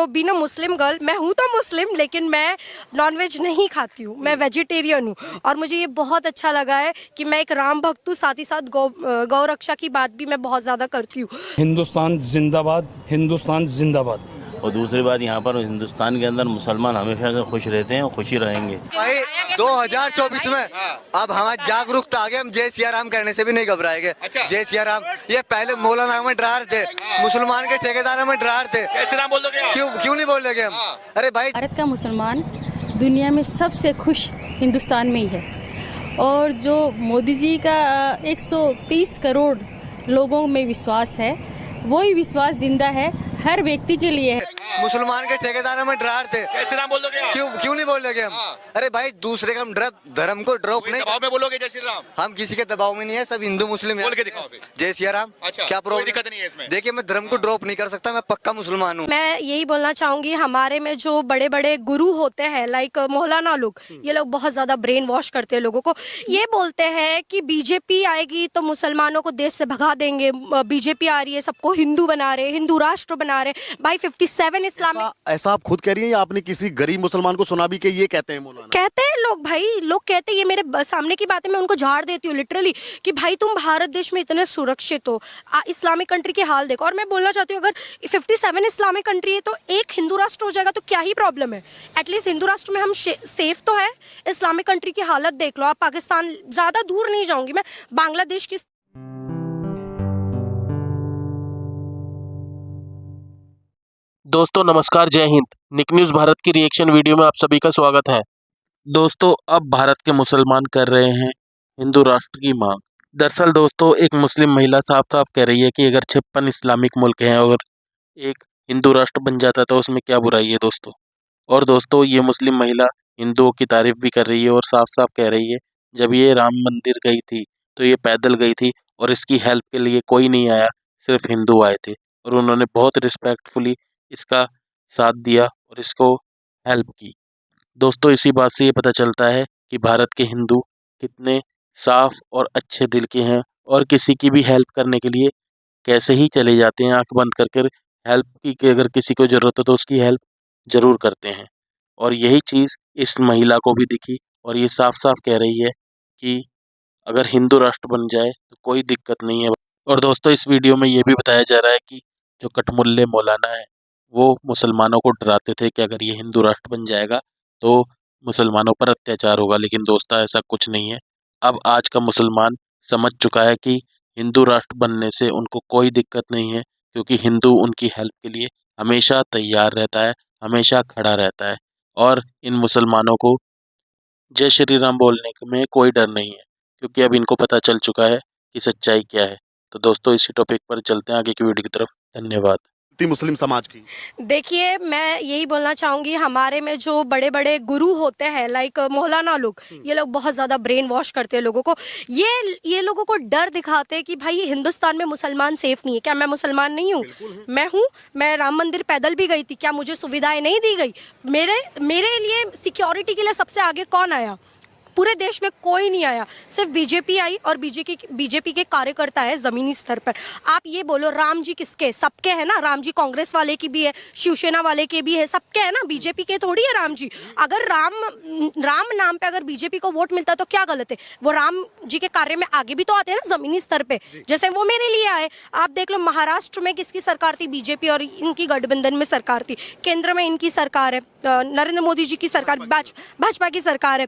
Being a Muslim girl, मैं हूँ तो मुस्लिम लेकिन मैं नॉनवेज नहीं खाती हूँ, मैं वेजिटेरियन हूँ। और मुझे ये बहुत अच्छा लगा है कि मैं एक राम भक्त हूँ, साथ ही साथ गौ रक्षा की बात भी मैं बहुत ज़्यादा करती हूँ। हिंदुस्तान जिंदाबाद, हिंदुस्तान जिंदाबाद। और दूसरी बात, यहाँ पर हिंदुस्तान के अंदर मुसलमान हमेशा से खुश रहते हैं और खुशी रहेंगे। भाई 2024 में अब हमारी जागरूकता आ गई, हम जय सिया राम करने से भी नहीं घबराएंगे। जय सिया राम, ये पहले मौलाना में डरा रहे थे, मुसलमान के ठेकेदार में डरा रहे थे, कैसे नाम बोल दोगे? क्यों नहीं बोलेंगे हम? अरे भाई, भारत का मुसलमान दुनिया में सबसे खुश हिंदुस्तान में ही है। और जो मोदी जी का 130 करोड़ लोगों में विश्वास है, वही विश्वास जिंदा है हर व्यक्ति के लिए है। मुसलमान के ठेकेदार में डरा रहे थे, कैसे नाम बोल दोगे? क्यों नहीं बोलेंगे हम? अरे भाई, दूसरे का हम धर्म को ड्रॉप नहीं, दबाव में बोलोगे जय श्री राम? हम किसी के दबाव में नहीं है, सब हिंदू मुस्लिम है। बोल के दिखाओ फिर। जय सिया राम। अच्छा, क्या कोई प्रॉब्लम? दिक्कत नहीं है इसमें? देखिए, मैं धर्म को ड्रॉप नहीं कर सकता, मैं पक्का मुसलमान हूँ। मैं यही बोलना चाहूंगी, हमारे में जो बड़े बड़े गुरु होते हैं लाइक मौलाना लोग, ये लोग बहुत ज्यादा ब्रेन वॉश करते हैं लोगों को। ये बोलते हैं कि बीजेपी आएगी तो मुसलमानों को देश से भगा देंगे, बीजेपी आ रही है सबको हिंदू बना रहे, हिंदू राष्ट्र बना रहे। भाई 57 इस्लामिक, ऐसा आप खुद कह रही हैं या आपने किसी गरीब मुसलमान को सुना भी कि ये कहते हैं मौलाना? कहते हैं लोग, भाई लोग कहते हैं, ये मेरे सामने की बात है, मैं उनको झाड़ देती हूँ लिटरली कि भाई तुम भारत देश में इतने सुरक्षित हो, इस्लामिक कंट्री के हाल देखो। और मैं बोलना चाहती हूँ, अगर 57 इस्लामिक कंट्री है तो एक हिंदू राष्ट्र हो जाएगा तो क्या ही प्रॉब्लम है? एटलीस्ट हिंदू राष्ट्र में हम सेफ तो है। इस्लामिक कंट्री की हालत देख लो आप, पाकिस्तान, ज्यादा दूर नहीं जाऊंगी मैं, बांग्लादेश की। दोस्तों नमस्कार, जय हिंद। निक न्यूज़ भारत की रिएक्शन वीडियो में आप सभी का स्वागत है। दोस्तों, अब भारत के मुसलमान कर रहे हैं हिंदू राष्ट्र की मांग। दरअसल दोस्तों, एक मुस्लिम महिला साफ साफ कह रही है कि अगर 56 इस्लामिक मुल्क हैं और एक हिंदू राष्ट्र बन जाता तो उसमें क्या बुराई है दोस्तों। और दोस्तों, ये मुस्लिम महिला हिंदुओं की तारीफ भी कर रही है और साफ साफ कह रही है, जब ये राम मंदिर गई थी तो ये पैदल गई थी और इसकी हेल्प के लिए कोई नहीं आया, सिर्फ हिंदू आए थे और उन्होंने बहुत रिस्पेक्टफुली इसका साथ दिया और इसको हेल्प की। दोस्तों, इसी बात से ये पता चलता है कि भारत के हिंदू कितने साफ और अच्छे दिल के हैं और किसी की भी हेल्प करने के लिए कैसे ही चले जाते हैं आंख बंद कर हेल्प की, कि अगर किसी को ज़रूरत हो तो उसकी हेल्प ज़रूर करते हैं। और यही चीज़ इस महिला को भी दिखी और ये साफ साफ कह रही है कि अगर हिंदू राष्ट्र बन जाए तो कोई दिक्कत नहीं है। और दोस्तों, इस वीडियो में ये भी बताया जा रहा है कि जो कठमुल्ले मौलाना है वो मुसलमानों को डराते थे कि अगर ये हिंदू राष्ट्र बन जाएगा तो मुसलमानों पर अत्याचार होगा, लेकिन दोस्तों ऐसा कुछ नहीं है। अब आज का मुसलमान समझ चुका है कि हिंदू राष्ट्र बनने से उनको कोई दिक्कत नहीं है, क्योंकि हिंदू उनकी हेल्प के लिए हमेशा तैयार रहता है, हमेशा खड़ा रहता है। और इन मुसलमानों को जय श्री राम बोलने में कोई डर नहीं है, क्योंकि अब इनको पता चल चुका है कि सच्चाई क्या है। तो दोस्तों, इसी टॉपिक पर चलते हैं आगे की वीडियो की तरफ। धन्यवाद। मुस्लिम समाज की देखिए, मैं यही बोलना चाहूंगी, हमारे में जो बड़े बड़े गुरु होते हैं लाइक मौलाना लोग, ये लोग बहुत ज्यादा ब्रेन वॉश करते हैं लोगों को। ये लोगों को डर दिखाते हैं कि भाई हिंदुस्तान में मुसलमान सेफ नहीं है। क्या मैं मुसलमान नहीं हूँ? मैं हूँ। मैं राम मंदिर पैदल भी गई थी, क्या मुझे सुविधाएं नहीं दी गई? मेरे लिए सिक्योरिटी के लिए सबसे आगे कौन आया? पूरे देश में कोई नहीं आया, सिर्फ बीजेपी आई और बीजेपी के कार्यकर्ता है जमीनी स्तर पर। आप ये बोलो, राम जी किसके? सबके है ना। राम जी कांग्रेस वाले की भी है, शिवसेना वाले के भी है, सबके है ना। बीजेपी के थोड़ी है राम जी। अगर राम नाम पे अगर बीजेपी को वोट मिलता तो क्या गलत है? वो राम जी के कार्य में आगे भी तो आते हैं ना जमीनी स्तर पे, जैसे वो मेरे लिए आए। आप देख लो, महाराष्ट्र में किसकी सरकार थी? बीजेपी और इनकी गठबंधन में सरकार थी। केंद्र में इनकी सरकार है, नरेंद्र मोदी जी की सरकार, भाजपा की सरकार है।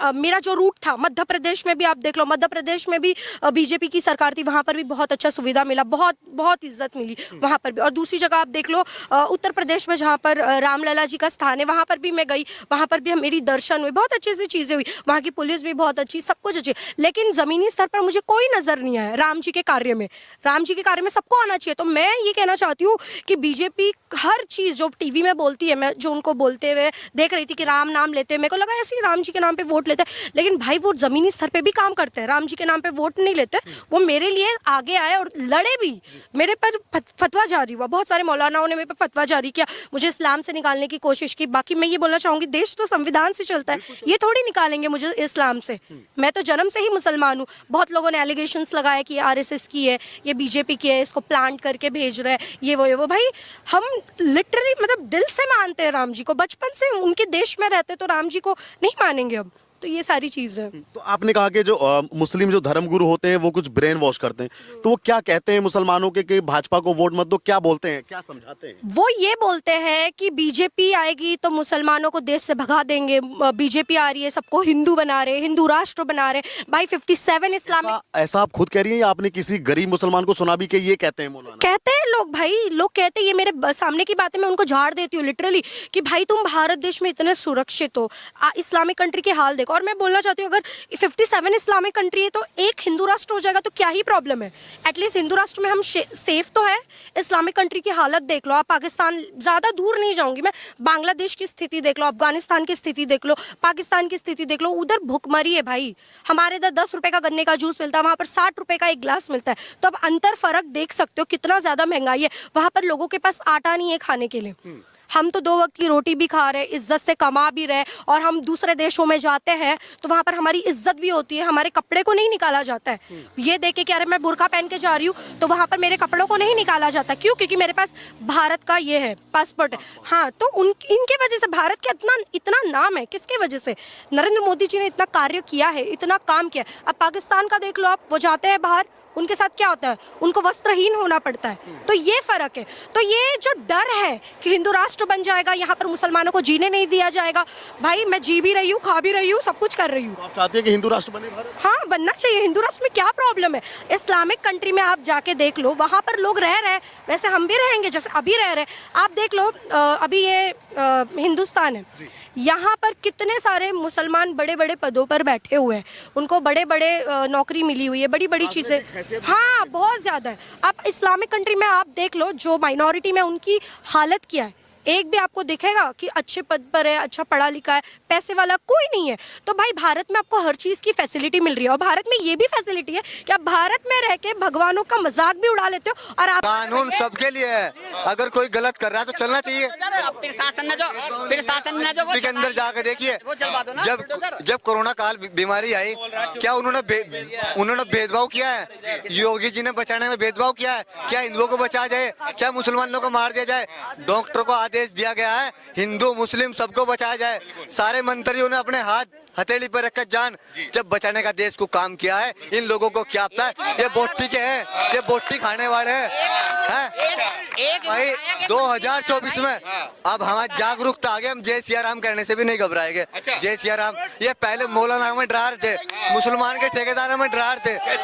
मेरा जो रूट था मध्य प्रदेश में भी आप देख लो, मध्य प्रदेश में भी बीजेपी की सरकार थी, वहां पर भी बहुत अच्छा सुविधा मिला, बहुत बहुत इज्जत मिली वहां पर भी। और दूसरी जगह आप देख लो, उत्तर प्रदेश में जहां पर रामलला जी का स्थान है, वहां पर भी मैं गई, वहां पर भी मेरी दर्शन हुए, बहुत अच्छी सी चीजें हुई, वहां की पुलिस भी बहुत अच्छी, सब कुछ अच्छी। लेकिन जमीनी स्तर पर मुझे कोई नजर नहीं आया राम जी के कार्य में। राम जी के कार्य में सबको आना चाहिए। तो मैं ये कहना चाहती हूँ कि बीजेपी हर चीज जो टीवी में बोलती है, मैं जो उनको बोलते हुए देख रही थी कि राम नाम लेते हैं, मेरे को लगा ऐसे ही राम जी के नाम पे वोट लेते हैं, लेकिन भाई वो जमीनी स्तर पे भी काम करते हैं, राम जी के नाम पे वोट नहीं लेते, वो मेरे लिए आगे आए और लड़े भी, मेरे पर फतवा जारी हुआ, बहुत सारे मौलानाओं ने मेरे पर फतवा जारी किया, मुझे इस्लाम से निकालने की कोशिश की। बाकी मैं ये बोलना चाहूँगी, देश तो संविधान से चलता है, ये थोड़ी निकालेंगे मुझे इस्लाम से, मैं तो जन्म से ही मुसलमान हूँ। बहुत लोगों ने एलिगेशंस लगाया कि आरएसएस की है, ये बीजेपी की है, इसको प्लांट करके भेज रहे हैं, ये वो भाई हम लिटरली मतलब दिल से मानते हैं राम जी को, बचपन से उनके देश में रहते, तो राम जी को नहीं मानेंगे अब, तो ये सारी चीज़ें। तो आपने कहा कि जो मुस्लिम जो धर्मगुरु होते हैं वो कुछ ब्रेन वॉश करते हैं, तो वो क्या कहते हैं मुसलमानों के कि भाजपा को वोट मत दो, क्या बोलते हैं, क्या समझाते हैं? वो ये बोलते हैं कि बीजेपी आएगी तो मुसलमानों को देश से भगा देंगे, बीजेपी आ रही है सबको हिंदू बना रहे, हिंदू राष्ट्र बना रहे। भाई 57 इस्लामिक, ऐसा आप खुद कह रही हैं या आपने किसी गरीब मुसलमान को सुना भी कि ये कहते हैं मौलाना? कहते हैं लोग, भाई लोग कहते हैं, ये मेरे सामने की बात है, मैं उनको झाड़ देती हूँ लिटरली कि भाई तुम भारत देश में इतने सुरक्षित हो, इस्लामिक कंट्री के हाल देखो। और मैं बोलना चाहती हूँ, अगर 57 इस्लामिक कंट्री है तो एक हिंदू राष्ट्र हो जाएगा तो क्या ही प्रॉब्लम है, एटलीस्ट हिंदू राष्ट्र में हम सेफ तो है। इस्लामिक कंट्री की हालत देख लो आप, पाकिस्तान, ज़्यादा दूर नहीं जाऊंगी मैं, बांग्लादेश की स्थिति देख लो, अफगानिस्तान की स्थिति देख लो, पाकिस्तान की स्थिति देख लो, उधर भुखमरी है भाई। हमारे इधर 10 रुपए का गन्ने का जूस मिलता है, वहाँ पर 60 रुपए का एक गिलास मिलता है, तो अब अंतर फर्क देख सकते हो कितना ज़्यादा महंगाई है। वहाँ पर लोगों के पास आटा नहीं है खाने के लिए, हम तो 2 वक्त की रोटी भी खा रहे, इज्जत से कमा भी रहे, और हम दूसरे देशों में जाते हैं तो वहाँ पर हमारी इज्जत भी होती है, हमारे कपड़े को नहीं निकाला जाता है। ये देखे कि अरे मैं बुर्का पहन के जा रही हूँ तो वहाँ पर मेरे कपड़ों को नहीं निकाला जाता, क्यों? क्योंकि मेरे पास भारत का ये है, पासपोर्ट है। हाँ, तो इनके वजह से भारत के इतना नाम है, किसके वजह से? नरेंद्र मोदी जी ने इतना कार्य किया है, इतना काम किया। अब पाकिस्तान का देख लो आप, वो जाते हैं बाहर, उनके साथ क्या होता है, उनको वस्त्रहीन होना पड़ता है, तो ये फर्क है। तो ये जो डर है कि हिंदू राष्ट्र बन जाएगा, यहाँ पर मुसलमानों को जीने नहीं दिया जाएगा, भाई मैं जी भी रही हूँ, खा भी रही हूँ, सब कुछ कर रही हूँ। तो आप चाहते हैं कि हिंदू राष्ट्र बने भारत? हाँ, बनना चाहिए। हिंदू राष्ट्र में क्या प्रॉब्लम है? इस्लामिक कंट्री में आप जाके देख लो, वहाँ पर लोग रह रहे हैं, वैसे हम भी रहेंगे जैसे अभी रह रहे हैं। आप देख लो, अभी ये हिंदुस्तान है, यहाँ पर कितने सारे मुसलमान बड़े बड़े पदों पर बैठे हुए हैं, उनको बड़े बड़े नौकरी मिली हुई है, बड़ी बड़ी चीज़ें, हाँ बहुत ज़्यादा है। आप इस्लामिक कंट्री में आप देख लो, जो माइनॉरिटी में उनकी हालत क्या है, एक भी आपको दिखेगा कि अच्छे पद पर है, अच्छा पढ़ा लिखा है, पैसे वाला कोई नहीं है। तो भाई भारत में आपको हर चीज़ की फैसिलिटी मिल रही है, और भारत में ये भी फैसिलिटी है कि आप भारत में रह के भगवानों का मजाक भी उड़ा लेते हो, और आप कानून सबके लिए है, अगर कोई गलत कर रहा है तो चलना चाहिए। प्रशासन के अंदर जाकर देखिए, जब कोरोना काल बीमारी आई, क्या उन्होंने भेदभाव किया है? योगी जी ने बचाने में भेदभाव किया है? क्या हिंदुओं को बचा जाए, क्या मुसलमानों को मार दिया जाए? डॉक्टरों को आदेश दिया गया है हिंदू मुस्लिम सबको बचाया जाए। सारे मंत्रियों ने अपने हाथ हथेली पर रखकर जान जब बचाने का देश को काम किया है। इन लोगों को क्या पता है, ये बोटी के हैं, ये बोटी खाने वाले हैं। भाई 2024 में अब हमारी जागरूकता आ गई, हम जय सिया राम करने से भी नहीं घबराएंगे। जय सिया राम, ये पहले मौलाना में डरा रहे थे, मुसलमान के ठेकेदारों में डरा रहे थे,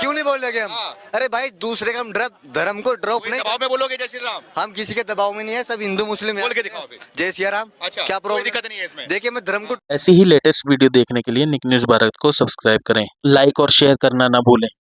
क्यों नहीं बोलेंगे हम? अरे भाई दूसरे का हम धर्म को ड्रॉप नहीं, दबाव में बोलोगे जय श्री राम? हम किसी के दबाव में नहीं है, सब हिंदू मुस्लिम है। बोल के दिखाओ फिर। जय सिया राम। अच्छा, क्या कोई प्रॉब्लम? दिक्कत नहीं है इसमें। देखिए मैं धर्म को ऐसी ही लेटेस्ट वीडियो देखने के लिए निक न्यूज़ भारत को सब्सक्राइब करें, लाइक और शेयर करना ना भूलें।